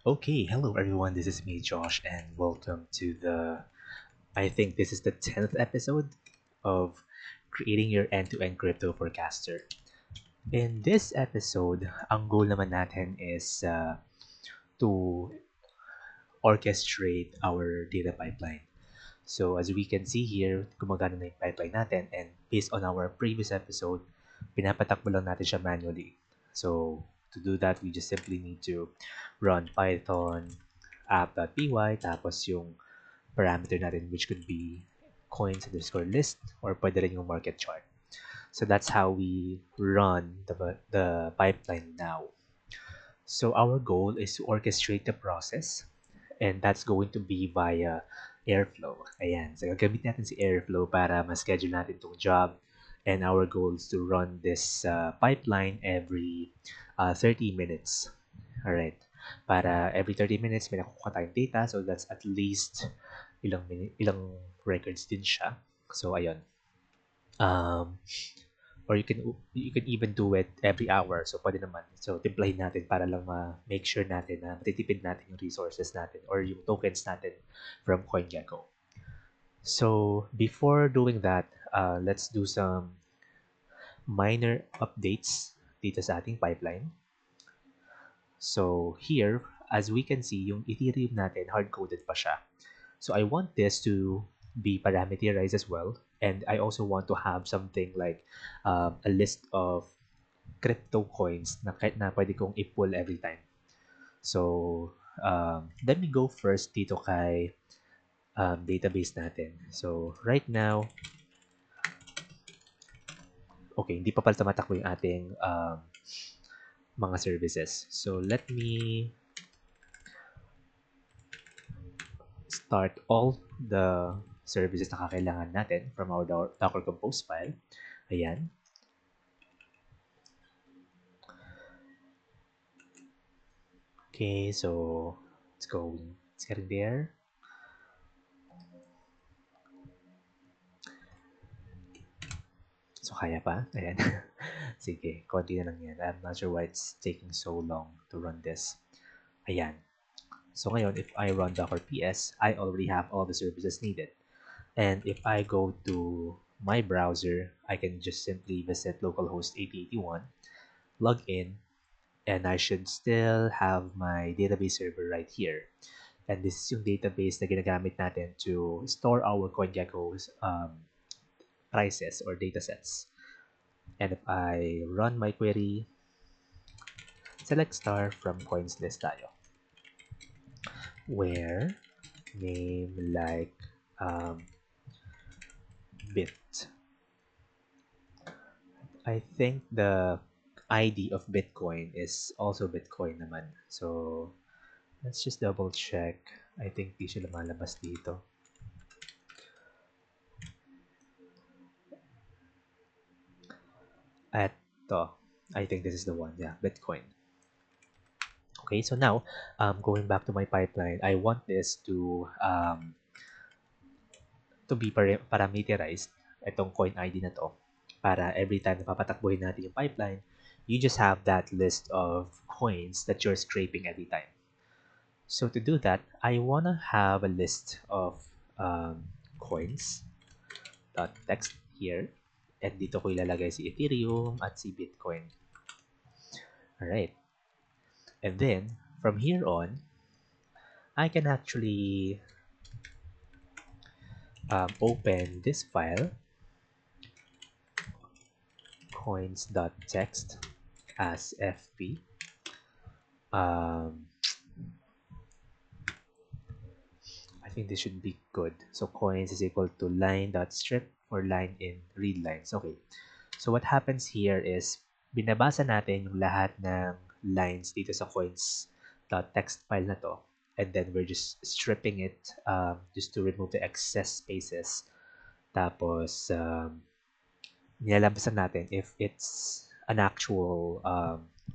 Okay, hello everyone. This is me, Josh, and welcome to I think this is the 10th episode of creating your end-to-end crypto forecaster. In this episode, ang goal naman natin is to orchestrate our data pipeline. So as we can see here, gumagana na yung pipeline natin, and based on our previous episode, pinapatakbo lang natin siya manually. So to do that, we just simply need to run python app.py, tapos yung parameter natin, which could be coins underscore list, or pwede rin yung market chart. So that's how we run the pipeline now. So our goal is to orchestrate the process, and that's going to be via Airflow. Ayan. So gagamit natin si Airflow para ma-schedule natin itong job, and our goal is to run this pipeline every 30 minutes. Alright. Para every 30 minutes may nakukuha tayong data, so that's at least ilang records din siya. So ayun. Um, or you can even do it every hour. So pwede naman. So timplahin natin para lang ma-make sure natin na matitipid natin yung resources natin or yung tokens natin from CoinGecko. So before doing that, let's do some minor updates dito sa ating pipeline. So here, as we can see, yung Ethereum natin, hard-coded pa siya. So I want this to be parameterized as well. And I also want to have something like a list of crypto coins na pwede kong i-pull every time. So let me go first dito kay database natin. So right now, okay, hindi pa pala tumatakbo yung ating mga services. So let me start all the services na kakailangan natin from our Docker Compose file. Ayan. Okay, so let's go. Let's get in there. So kaya pa? Ayan. Sige, konti na lang yan. I'm not sure why it's taking so long to run this. Ayan. So ngayon, if I run Docker PS, I already have all the services needed. And if I go to my browser, I can just simply visit localhost 8081, log in, and I should still have my database server right here. And this is yung database na ginagamit natin to store our CoinGecko's prices or datasets. And if I run my query, select star from coins list tayo, where name like bit. I think the ID of Bitcoin is also Bitcoin naman. So let's just double check. I think di siya lumalabas dito. Eto. I think this is the one. Yeah, Bitcoin. Okay, so now, going back to my pipeline, I want this to be parameterized, itong coin ID na to, para every time na papatakbuhin natin yung pipeline, you just have that list of coins that you're scraping every time. So to do that, I want to have a list of coins .text here, and dito ko ilalagay si Ethereum at si Bitcoin. Alright. And then, from here on, I can actually open this file, coins.text as FP. I think this should be good. So coins is equal to line.strip or line in read lines. Okay. So what happens here is binabasa natin yung lahat ng lines dito sa coins.text file na to. And then we're just stripping it just to remove the excess spaces. Tapos nilalabasan natin if it's an actual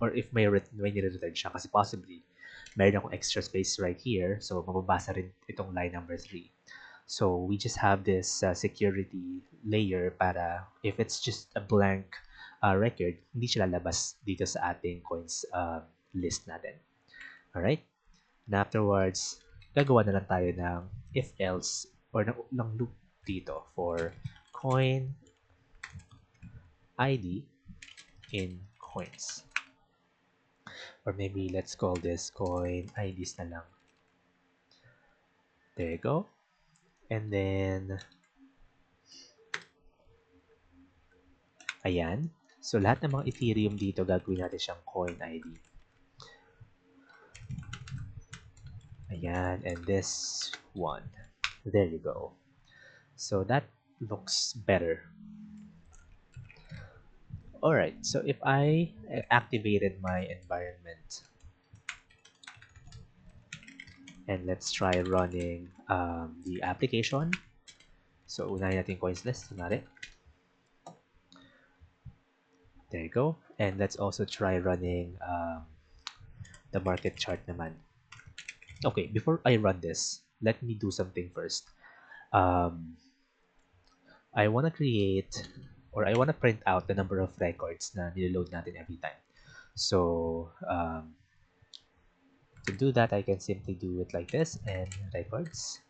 or if may nire-return siya, kasi possibly meron akong extra space right here, so mababasa rin itong line number 3. So we just have this security layer para if it's just a blank record, hindi siya lalabas dito sa ating coins list natin. Alright? And afterwards, gagawa na lang tayo ng if else or ng loop dito for coin ID in coins. Or maybe let's call this coin IDs na lang. There you go. And then, ayan. So, lahat ng mga Ethereum dito, gagawin natin siyang coin ID. Ayan. And this one. There you go. So, that looks better. Alright. So, if I activated my environment, and let's try running the application. So, unahin natin coins list. Kunwari. There you go. And let's also try running the market chart naman. Okay, before I run this, let me do something first. I want to create or I want to print out the number of records na niloload natin every time. So, to do that, I can simply do it like this, and records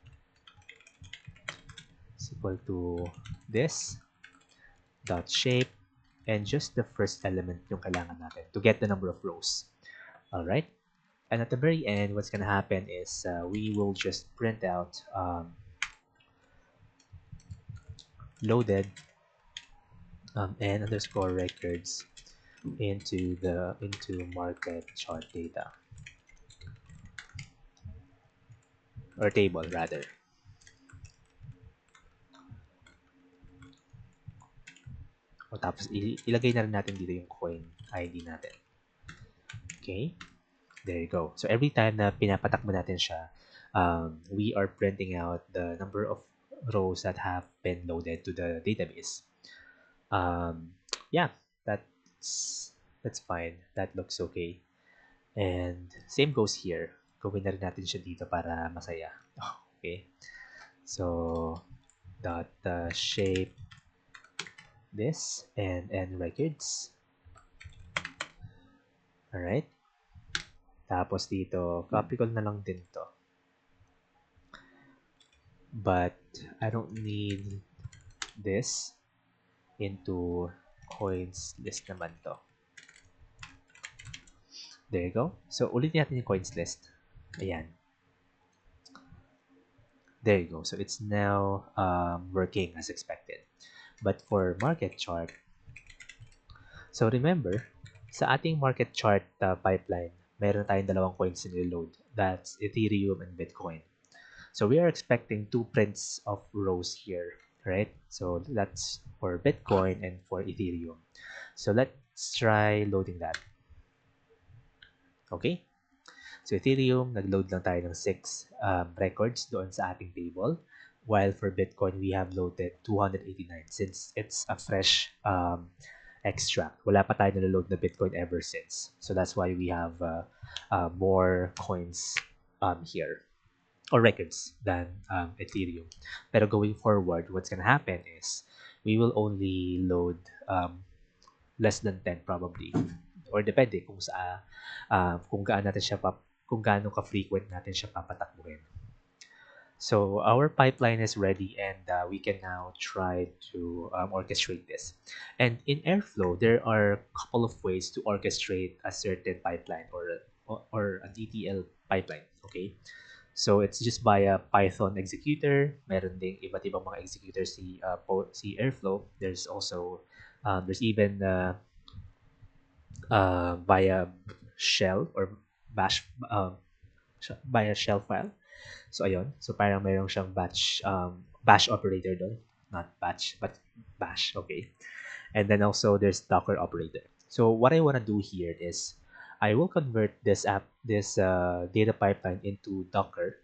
is equal to this dot shape, and just the first element yung kailangan natin to get the number of rows. All right. And at the very end, what's going to happen is we will just print out loaded and underscore records into market chart data or table rather. O tapos ilagay na rin natin dito yung coin ID natin. Okay. There you go. So every time na pinapatakbo natin siya, we are printing out the number of rows that have been loaded to the database. Yeah, that's fine. That looks okay. And same goes here. Gawin na rin natin siya dito para masaya. Okay. So dot shape this and records. Alright. Tapos dito, copy ko na lang din to. But I don't need this into coins list naman to. There you go. So, ulitin natin yung coins list. Ayan. There you go. So, it's now working as expected. But for market chart, so remember, sa ating market chart pipeline, meron tayong dalawang coins na niload. That's Ethereum and Bitcoin. So we are expecting 2 prints of rows here, right? So that's for Bitcoin and for Ethereum. So let's try loading that. Okay? So Ethereum, nag-load lang tayo ng 6 records doon sa ating table. While for Bitcoin, we have loaded 289 since it's a fresh extract. Wala pa tayo naloload na Bitcoin ever since. So that's why we have more coins here or records than Ethereum. Pero going forward, what's gonna happen is we will only load less than 10 probably. Or depende kung gaano ka-frequent natin siya papatakbuhin. So our pipeline is ready and we can now try to orchestrate this. And in Airflow, there are a couple of ways to orchestrate a certain pipeline or an ETL pipeline. Okay, so it's just via Python executor. Meron ding iba't ibang mga executors si Airflow. There's also there's even via shell or bash via shell file. So, ayun. So, parang mayroon siyang bash operator doon. Not batch, but bash. Okay. And then also, there's Docker operator. So, what I want to do here is, I will convert this data pipeline into Docker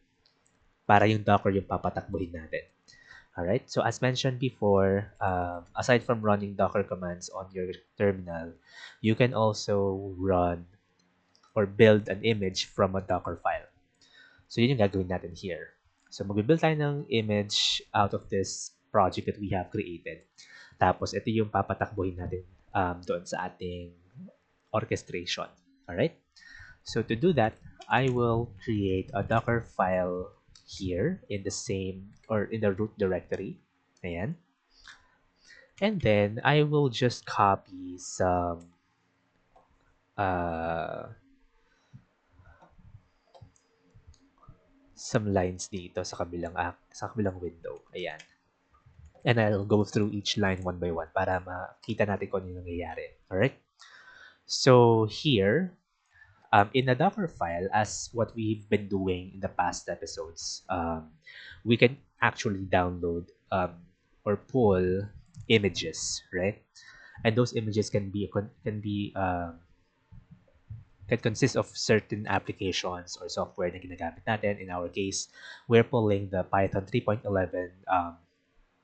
para yung Docker yung papatakbuhin natin. Alright, so as mentioned before, aside from running Docker commands on your terminal, you can also run or build an image from a Docker file. So, yun yung gagawin natin here. So, mag-build tayo ng image out of this project that we have created. Tapos, ito yung papatakbuhin natin doon sa ating orchestration. Alright? So to do that, I will create a Docker file here in the same or in the root directory. Ayan. And then I will just copy uh, some lines dito sa kabilang window. Ayan. And I'll go through each line one by one para makita natin kung ano yung nangyayari. Alright? So here, in the Docker file, as what we've been doing in the past episodes, we can actually download or pull images, right? And those images can consist of certain applications or software na ginagamit natin. In our case, we're pulling the Python 3.11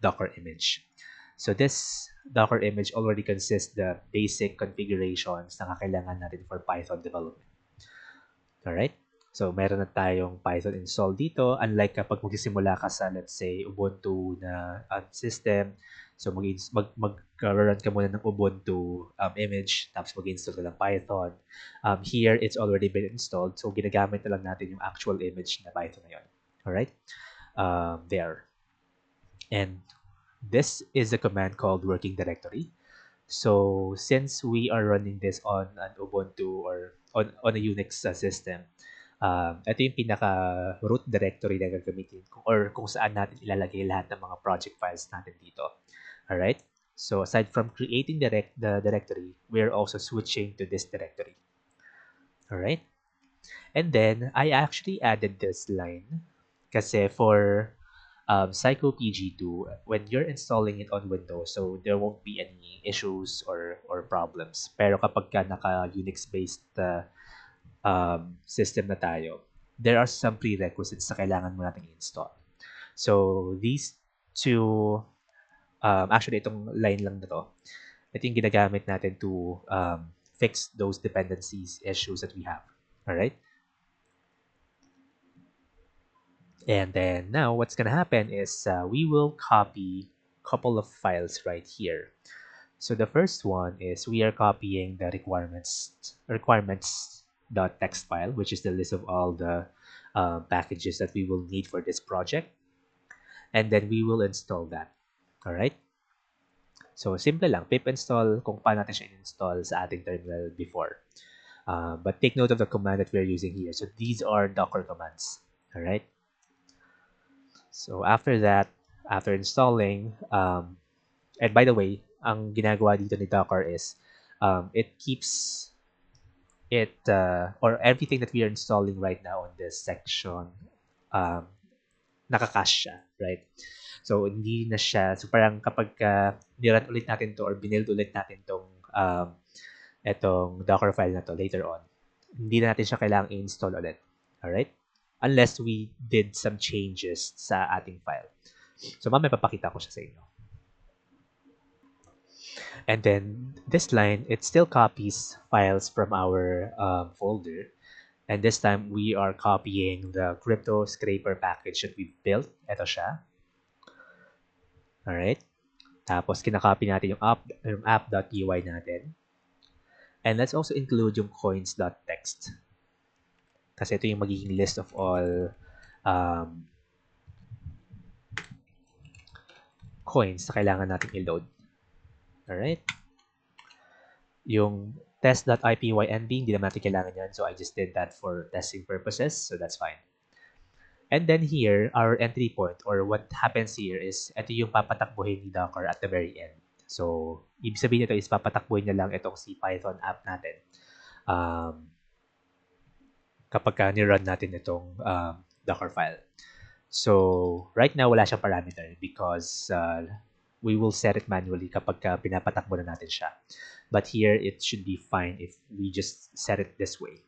Docker image. So this Docker image already consists the basic configurations na kailangan natin for Python development. Alright? So, meron na tayong Python install dito. Unlike kapag magsisimula ka sa, let's say, Ubuntu na system. So, mag-run ka muna ng Ubuntu image, tapos mag-install ka ng Python. Here, it's already been installed. So, ginagamit na lang natin yung actual image na Python na yun. Alright? There. And this is a command called working directory. So since we are running this on an Ubuntu or on a Unix system, ito yung pinaka root directory na gagamitin or kung saan natin ilalagay lahat ng mga project files natin dito. Alright? So aside from creating the directory, we're also switching to this directory. Alright? And then I actually added this line kasi for Psycho PG2, when you're installing it on Windows, so there won't be any issues or problems. Pero kapag ka naka Unix-based system na tayo, there are some prerequisites na kailangan mo natin install. So these two, actually itong line lang na to, ito yung ginagamit natin to fix those dependencies issues that we have. Alright? And then now what's going to happen is we will copy a couple of files right here. So the first one is we are copying the requirements.txt file, which is the list of all the packages that we will need for this project. And then we will install that. All right. So simple lang, pip install kung paano natin siya install sa ating terminal before. But take note of the command that we're using here. So these are Docker commands. All right. So after that, after installing, and by the way, ang ginagawa dito ni Docker is it keeps it or everything that we are installing right now on this section nakacache siya, right? So hindi na siya, so parang kapag nirun ulit natin to or binild ulit natin tong etong Docker file na to later on, hindi na natin siya kailangang i-install ulit. Alright? Unless we did some changes sa ating file. So mamaya papakita ko siya sa inyo. And then this line, it still copies files from our folder. And this time we are copying the crypto scraper package that we built. Ito siya. Alright. Tapos kinakopy natin yung app.py natin. And let's also include yung coins.txt. Kasi ito yung magiging list of all coins na kailangan natin i-load. Alright? Yung test.ipynb, hindi naman natin kailangan yan. So I just did that for testing purposes. So that's fine. And then here, our entry point or what happens here is ito yung papatakbuhin ni Docker at the very end. So, ibig sabihin nito is papatakbuhin niya lang itong si Python app natin. Kapag ni-run natin itong Docker file. So, right now, wala siyang parameter because we will set it manually kapag pinapatakbo na natin siya. But here, it should be fine if we just set it this way.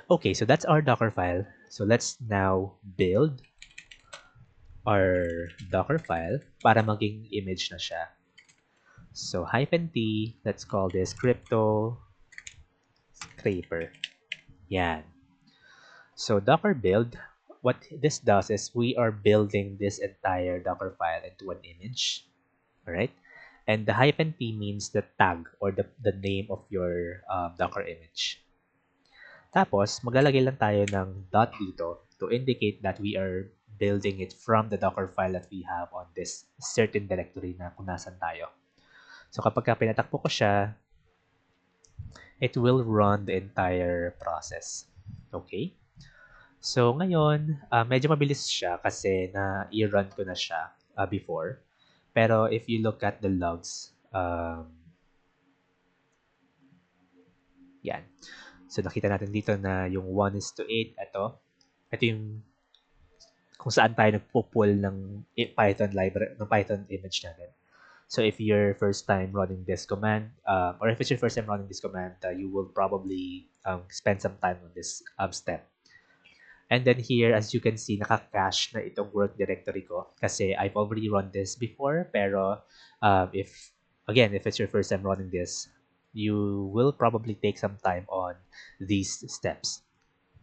Okay, so that's our Docker file. So, let's now build our Docker file para maging image na siya. So, -t, let's call this crypto scraper. Yan. So Docker build, what this does is we are building this entire Docker file into an image. All right. And the hyphen P means the tag or the name of your Docker image. Tapos, maglalagay lang tayo ng dot dito to indicate that we are building it from the Docker file that we have on this certain directory na kung nasan tayo. So, kapag pinatakbo ko siya, it will run the entire process. Okay? So, ngayon, medyo mabilis siya kasi na-i-run ko na siya before. Pero if you look at the logs, yan. So, nakita natin dito na yung 1:8, ito yung kung saan tayo nagpo-pull ng Python library, ng Python image natin. So if you're first time running this command, or if it's your first time running this command, you will probably spend some time on this step. And then here, as you can see, naka-cache na itong work directory ko kasi I've already run this before. Pero if it's your first time running this, you will probably take some time on these steps.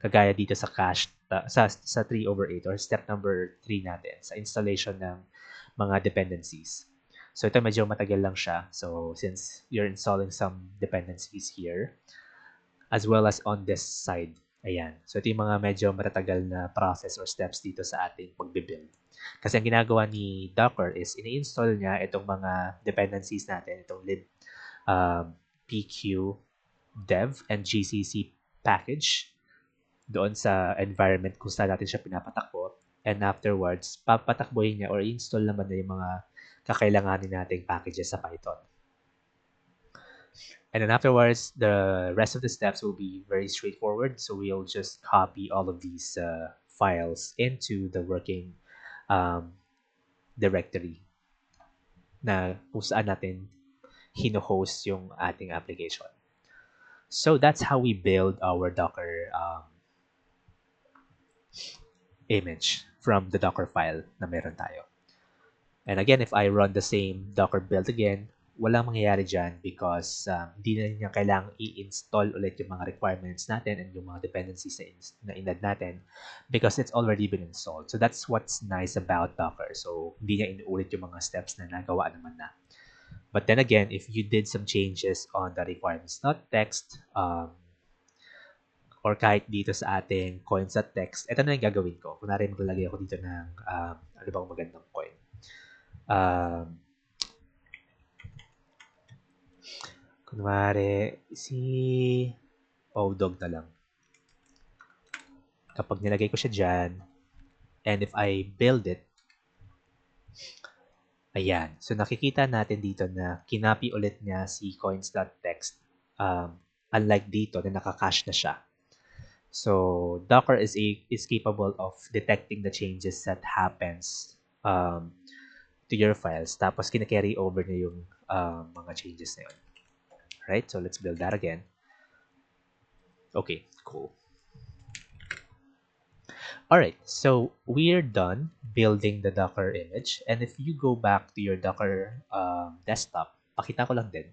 Kagaya dito sa cache, sa 3/8 or step number 3 natin sa installation ng mga dependencies. So ito medyo matagal lang siya. So since you're installing some dependencies here, as well as on this side. Ayan. So ito yung mga medyo matatagal na process or steps dito sa ating pagbe-build. Kasi ang ginagawa ni Docker is ini-install niya itong mga dependencies natin, itong lib pq dev and gcc package doon sa environment kung saan natin siya pinapatakbo. And afterwards, papatakbohin niya or install naman na yung mga kakailanganin nating packages sa Python. And then afterwards, the rest of the steps will be very straightforward. So we'll just copy all of these files into the working directory na kung saan natin hino-host yung ating application. So that's how we build our Docker image from the Docker file na meron tayo. And again, if I run the same Docker build again, walang mangyayari dyan because hindi na niya kailangang i-install ulit yung mga requirements natin and yung mga dependencies na inad natin because it's already been installed. So that's what's nice about Docker. So hindi niya inuulit yung mga steps na nagawa naman na. But then again, if you did some changes on the requirements not text, or kahit dito sa ating coins.txt, ito na yung gagawin ko. Kunwari maglalagay ako dito ng ano bang magandang coin. Kunwari, si Odog na lang. Kapag nilagay ko siya dyan, and if I build it, ayan. So nakikita natin dito na kinapi ulit niya si coins.txt. Unlike dito na naka-cache na siya. So Docker is capable of detecting the changes that happens to your files. Tapos kina-carry over niya yung mga changes na yun. Right? So let's build that again. Okay, cool. Alright, so we're done building the Docker image. And if you go back to your Docker desktop, pakita ko lang din.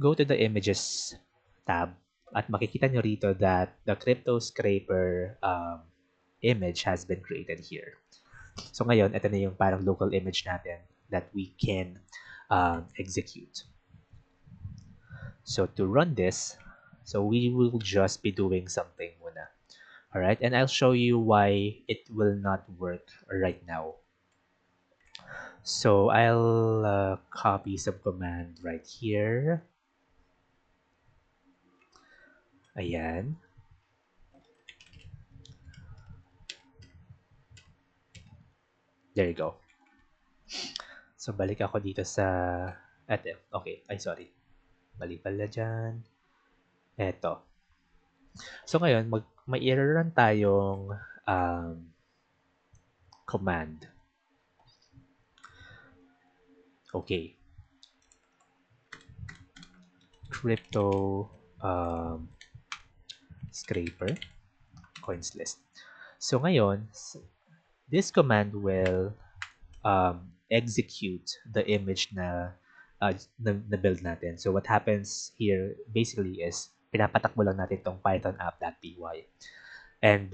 Go to the Images tab at makikita nyo rito that the Crypto Scraper image has been created here. So ngayon, ito na yung parang local image natin that we can execute. So to run this, so we will just be doing something muna. Alright, and I'll show you why it will not work right now. So I'll copy some command right here. Ayan. There you go. So balik ako dito sa okay, ay sorry. Mali pala dyan. Eto. So ngayon, may i-run tayong command. Okay. Crypto scraper coins list. So ngayon, this command will execute the image na build natin. So what happens here basically is pinapatakbo lang natin itong python app.py. And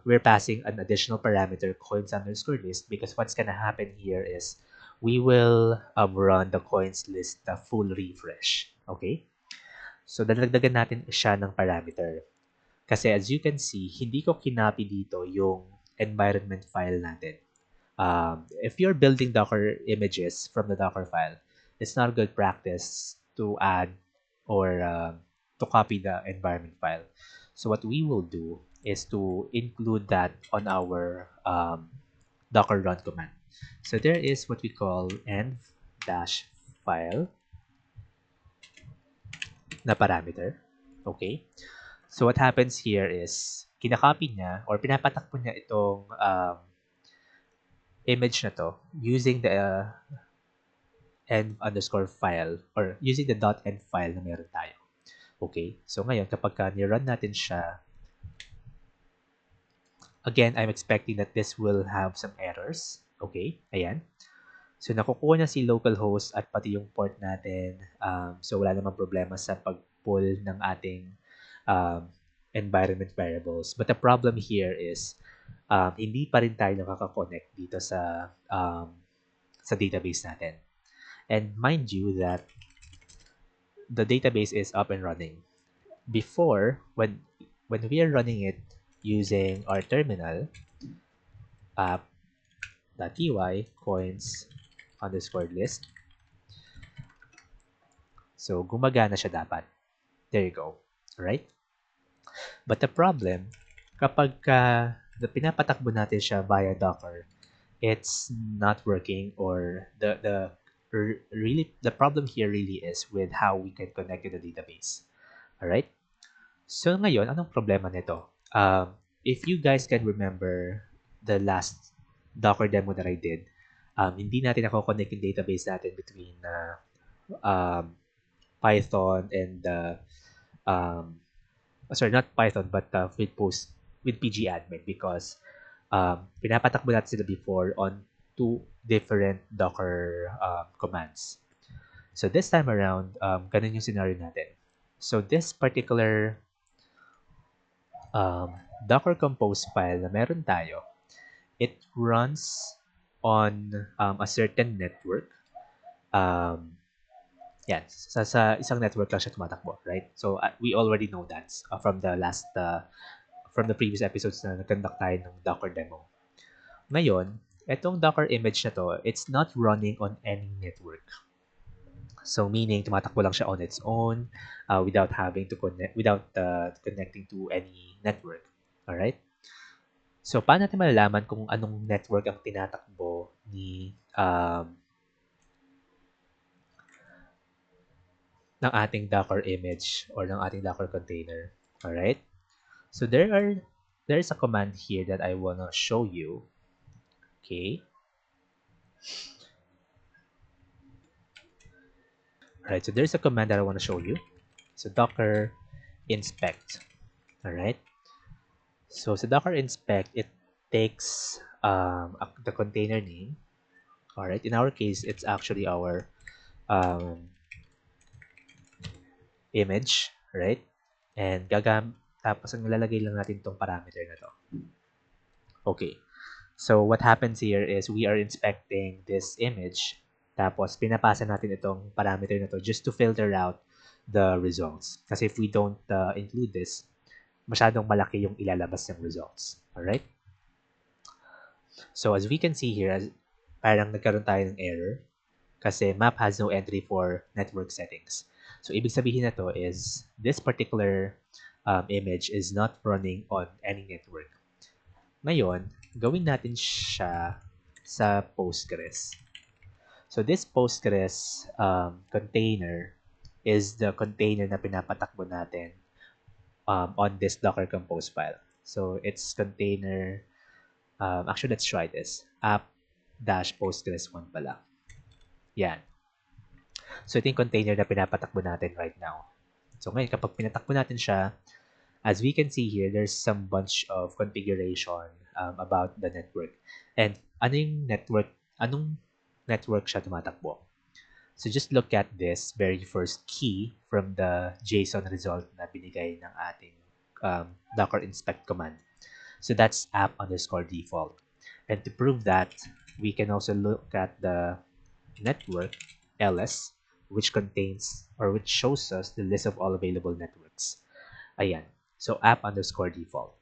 we're passing an additional parameter coins_list because what's gonna happen here is we will run the coins list na full refresh. Okay? So, dadagdagan natin siya ng parameter. Kasi as you can see, hindi ko kinopy dito yung environment file natin. If you're building Docker images from the Docker file, it's not good practice to add or to copy the environment file. So what we will do is to include that on our Docker run command. So there is what we call env-file na parameter. Okay? So what happens here is kinakopy niya or pinapatakbo niya itong image na to using the env underscore file or using the .env file na meron tayo. Okay? So ngayon, kapag ni-run natin siya, again, I'm expecting that this will have some errors. Okay? Ayan. So nakukuha niya si localhost at pati yung port natin. So wala namang problema sa pag-pull ng ating um, environment variables. But the problem here is hindi pa rin tayo nakaka-connect dito sa database natin. And mind you that the database is up and running. Before, when we are running it using our terminal, app.py coins underscore list. So, gumagana siya dapat. There you go. Alright? But the problem, kapag pinapatakbo natin siya via Docker, it's not working or the problem here really is with how we can connect to the database. Alright? So ngayon, anong problema nito? If you guys can remember the last Docker demo that I did, hindi natin nako-connect yung database natin between um, Python and sorry, not Python, but with pgadmin because pinapatakbo natin sila before on two different Docker commands. So this time around, ganun yung scenario natin. So this particular Docker Compose file na meron tayo, it runs on a certain network. Yan, sa isang network lang siya tumatakbo, right? So we already know that from the previous episodes na nag-conduct tayo ng Docker demo. Ngayon, etong Docker image na to, it's not running on any network. So meaning tumatakbo lang siya on its own without having to connecting to any network. All right? So paano natin malalaman kung anong network ang tinatakbo ng ating Docker image or ng ating Docker container? All right? So there's a command here that I want to show you. Okay? Alright, so there's a command that I want to show you. So docker inspect. Alright. So docker inspect, it takes the container name. Alright, in our case, it's actually our image, right? And tapos ang nilalagay lang natin itong parameter na to. Okay. So what happens here is we are inspecting this image. Tapos pinapasa natin itong parameter na to just to filter out the results. Kasi if we don't include this, masyadong malaki yung ilalabas ng results. Alright? So as we can see here, parang nagkaroon tayo ng error kasi map has no entry for network settings. So ibig sabihin na to is this particular image is not running on any network. Ngayon, gawin natin siya sa Postgres. So this Postgres container is the container na pinapatakbo natin on this Docker Compose file. So it's container, actually let's try this, app-postgres1 pala. Yan. So ito yung container na pinapatakbo natin right now. So ngayon, kapag pinatakbo natin siya, as we can see here, there's some bunch of configuration about the network. And anong network siya tumatakbo? So just look at this very first key from the JSON result na binigay ng ating docker inspect command. So that's app underscore default. And to prove that, we can also look at the network ls, which contains or which shows us the list of all available networks. Ayan. So app underscore default.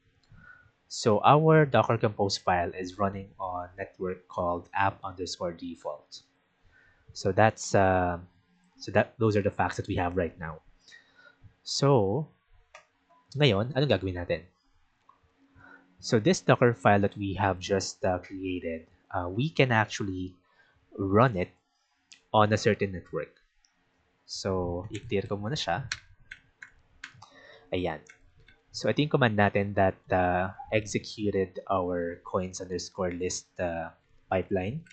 So our Docker Compose file is running on network called app underscore default. So that those are the facts that we have right now. So ngayon, anong gagawin natin? So this Docker file that we have just created, we can actually run it on a certain network. So i-clear ko muna siya. Ayan. So ito yung command natin that executed our coins underscore list pipeline.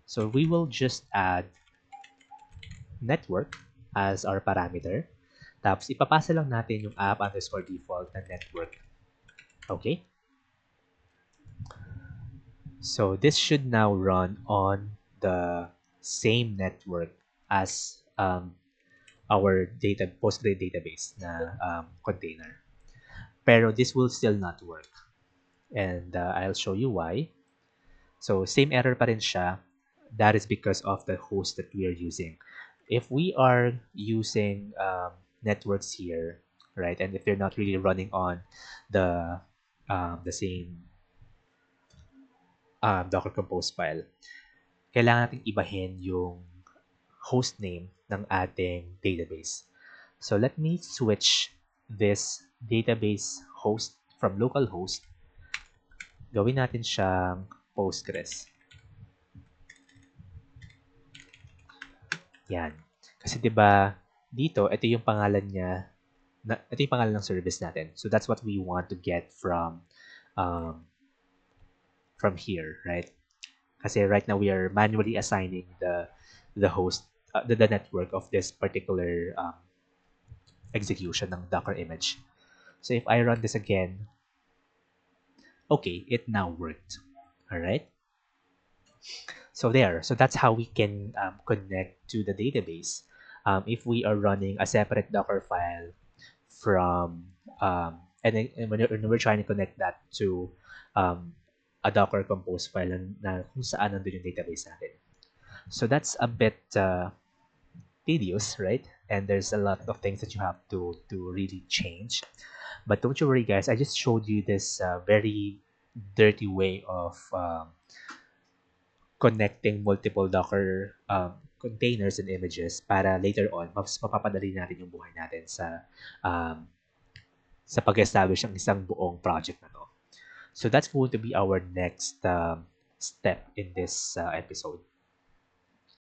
So we will just add network as our parameter. Tapos ipapasa lang natin yung app underscore default na network. Okay? So this should now run on the same network as our Postgre database na container. Pero this will still not work. And I'll show you why. So same error pa rin siya. That is because of the host that we are using. If we are using networks here, right, and if they're not really running on the same Docker Compose file, kailangan natin ibahin yung host name ng ating database. So let me switch this database host from localhost. Gawin natin siyang Postgres. Yan. Kasi 'di ba dito ito yung pangalan niya ito yung pangalan ng service natin. So that's what we want to get um, from here, right? Kasi right now we are manually assigning the host the network of this particular execution ng Docker image. So if I run this again, okay, it now worked. All right. So there. So that's how we can connect to the database. If we are running a separate Docker file from and when we're trying to connect that to um, a Docker Compose file na kung saan nandun yung database natin. So that's a bit tedious, right? And there's a lot of things that you have to really change. But don't you worry, guys. I just showed you this very dirty way of connecting multiple Docker containers and images para later on mas mapapadali natin yung buhay natin um, sa pag-establish ng isang buong project na to. So that's going to be our next step in this episode.